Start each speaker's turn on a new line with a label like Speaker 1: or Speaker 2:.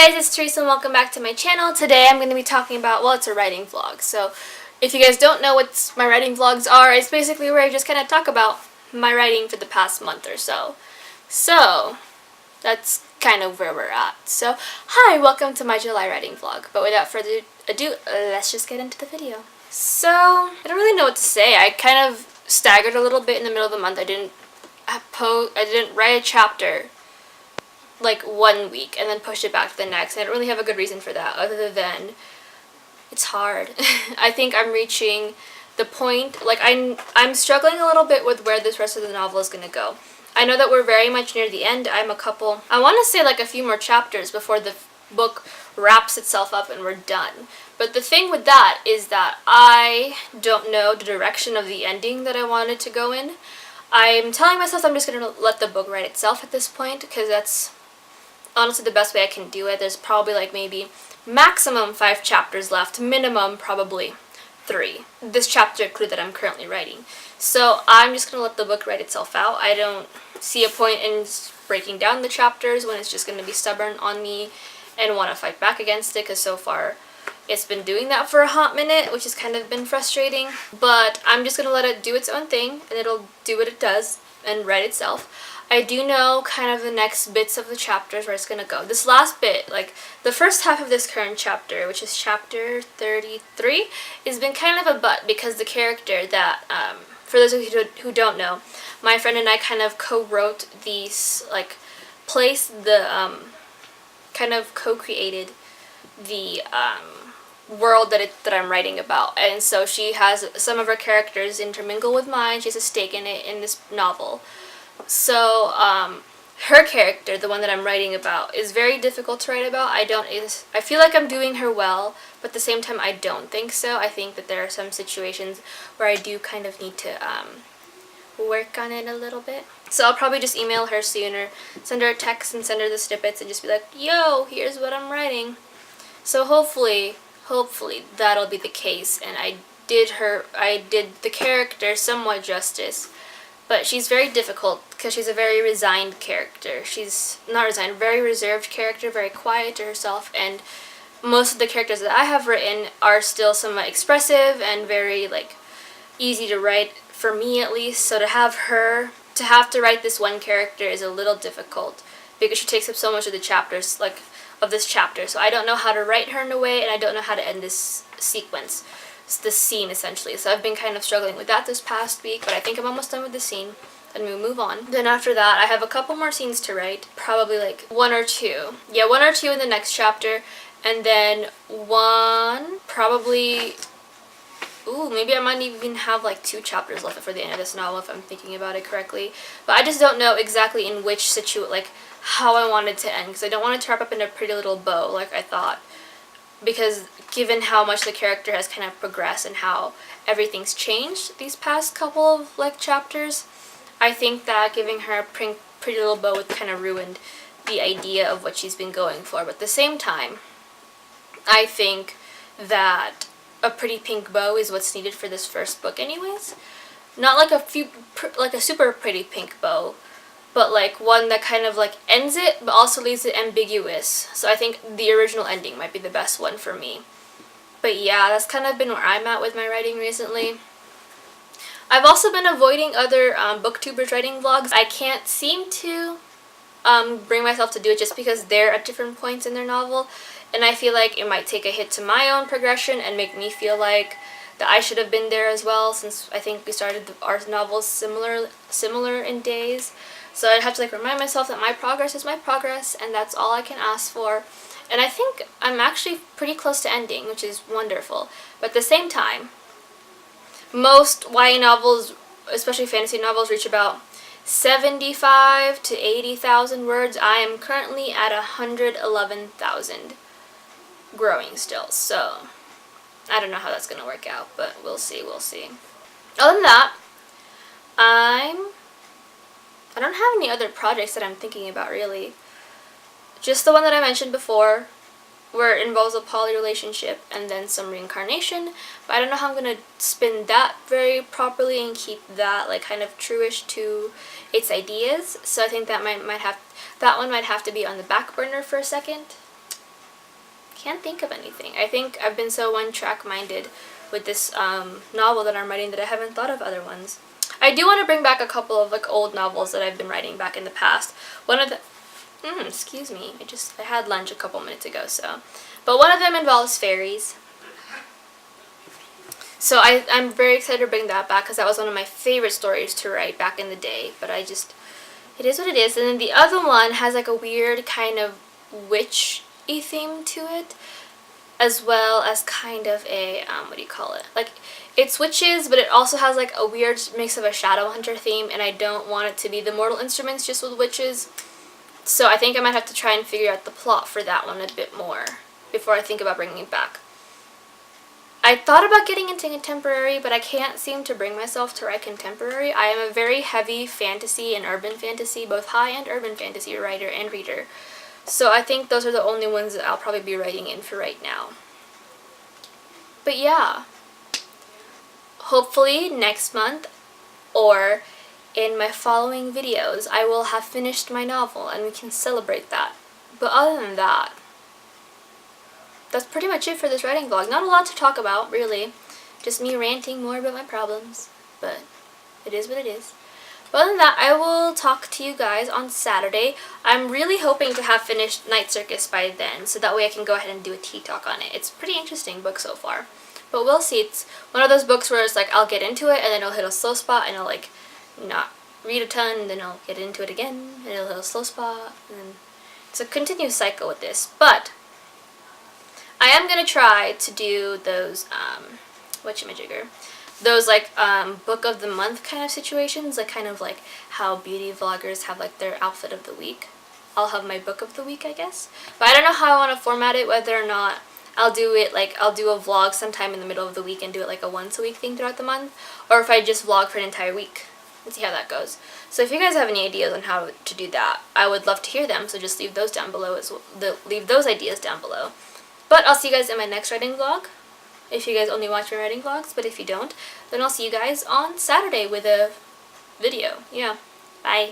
Speaker 1: Hey guys, it's Teresa and welcome back to my channel. Today I'm going to be talking about, well, it's a writing vlog. So if you guys don't know what my writing vlogs are, it's basically where I just kind of talk about my writing for the past month or so. So that's kind of where we're at. So hi, welcome to my July writing vlog. But without further ado, let's just get into the video. So I don't really know what to say. I kind of staggered a little bit in the middle of the month. I didn't write a chapter like 1 week and then push it back to the next. I don't really have a good reason for that other than it's hard. I think I'm reaching the point, like I'm struggling a little bit with where this rest of the novel is going to go. I know that we're very much near the end. I want to say like a few more chapters before the book wraps itself up and we're done. But the thing with that is that I don't know the direction of the ending that I wanted to go in. I'm telling myself I'm just going to let the book write itself at this point because that's honestly the best way I can do it. There's probably like maybe maximum 5 chapters left, minimum probably 3. This chapter included that I'm currently writing. So I'm just going to let the book write itself out. I don't see a point in breaking down the chapters when it's just going to be stubborn on me and want to fight back against it, because so far it's been doing that for a hot minute, which has kind of been frustrating. But I'm just going to let it do its own thing and it'll do what it does and write itself. I do know kind of the next bits of the chapters where it's going to go. This last bit, like the first half of this current chapter, which is chapter 33, has been kind of a butt because the character that, for those of you who don't know, my friend and I kind of co-wrote these, like, kind of co-created the world that I'm writing about. And so she has some of her characters intermingle with mine. She has a stake in it in this novel. So, her character, the one that I'm writing about, is very difficult to write about. I feel like I'm doing her well, but at the same time I don't think so. I think that there are some situations where I do kind of need to work on it a little bit. So I'll probably just email her soon or send her a text and send her the snippets and just be like, yo, here's what I'm writing. So hopefully that'll be the case, and I did the character somewhat justice. But she's very difficult because she's a very resigned character. She's not resigned, very reserved character, very quiet to herself, and most of the characters that I have written are still somewhat expressive and very like easy to write for me at least. So to have to write this one character is a little difficult because she takes up so much of the chapters, like of this chapter. So I don't know how to write her in a way, and I don't know how to end this sequence. This scene essentially. So I've been kind of struggling with that this past week, but I think I'm almost done with the scene and we'll move on. Then after that I have a couple more scenes to write, probably like 1 or 2. Yeah, 1 or 2 in the next chapter, and then maybe I might even have like 2 chapters left for the end of this novel if I'm thinking about it correctly. But I just don't know exactly in which like how I want it to end, because I don't want it to wrap up in a pretty little bow like I thought. Because given how much the character has kind of progressed and how everything's changed these past couple of like chapters, I think that giving her a pretty little bow would kind of ruined the idea of what she's been going for. But at the same time, I think that a pretty pink bow is what's needed for this first book anyways. Not like a super pretty pink bow, but like one that kind of like ends it but also leaves it ambiguous. So I think the original ending might be the best one for me. But yeah, that's kind of been where I'm at with my writing recently. I've also been avoiding other booktubers writing vlogs. I can't seem to bring myself to do it just because they're at different points in their novel, and I feel like it might take a hit to my own progression and make me feel like that I should have been there as well, since I think we started our novels similar in days. So I'd have to like remind myself that my progress is my progress, and that's all I can ask for. And I think I'm actually pretty close to ending, which is wonderful. But at the same time, most YA novels, especially fantasy novels, reach about 75 to 80,000 words. I am currently at 111,000, growing still. So I don't know how that's going to work out, but we'll see. Other than that, I don't have any other projects that I'm thinking about really. Just the one that I mentioned before, where it involves a poly relationship and then some reincarnation. But I don't know how I'm going to spin that very properly and keep that like kind of truish to its ideas. So I think that one might have to be on the back burner for a second. can't think of anything. I think I've been so one-track minded with this novel that I'm writing that I haven't thought of other ones. I do want to bring back a couple of like old novels that I've been writing back in the past. One of the excuse me, I had lunch a couple minutes ago, so. But one of them involves fairies. So I'm very excited to bring that back because that was one of my favorite stories to write back in the day. But it is what it is. And then the other one has like a weird kind of witch-y theme to it, as well as kind of a, what do you call it? Like, it's witches, but it also has like a weird mix of a shadow hunter theme, and I don't want it to be the Mortal Instruments just with witches. So I think I might have to try and figure out the plot for that one a bit more before I think about bringing it back. I thought about getting into contemporary, but I can't seem to bring myself to write contemporary. I am a very heavy fantasy and urban fantasy, both high and urban fantasy writer and reader. So I think those are the only ones that I'll probably be writing in for right now. But yeah, hopefully next month or in my following videos I will have finished my novel and we can celebrate that. But other than that, that's pretty much it for this writing vlog. Not a lot to talk about, really. Just me ranting more about my problems. But it is what it is. But other than that, I will talk to you guys on Saturday. I'm really hoping to have finished Night Circus by then, so that way I can go ahead and do a tea talk on it. It's a pretty interesting book so far. But we'll see. It's one of those books where it's like I'll get into it and then it'll hit a slow spot and I'll like not read a ton and then I'll get into it again and it'll hit a slow spot. And then it's a continuous cycle with this. But I am going to try to do those, whatchamajigger, those like book of the month kind of situations, like kind of like how beauty vloggers have like their outfit of the week. I'll have my book of the week, I guess. But I don't know how I want to format it, whether or not I'll do it like I'll do a vlog sometime in the middle of the week and do it like a once a week thing throughout the month, or if I just vlog for an entire week. Let's see how that goes. So if you guys have any ideas on how to do that, I would love to hear them, so just leave those down below as well. Leave those ideas down below. But I'll see you guys in my next writing vlog, if you guys only watch my writing vlogs. But if you don't, then I'll see you guys on Saturday with a video. Yeah. Bye.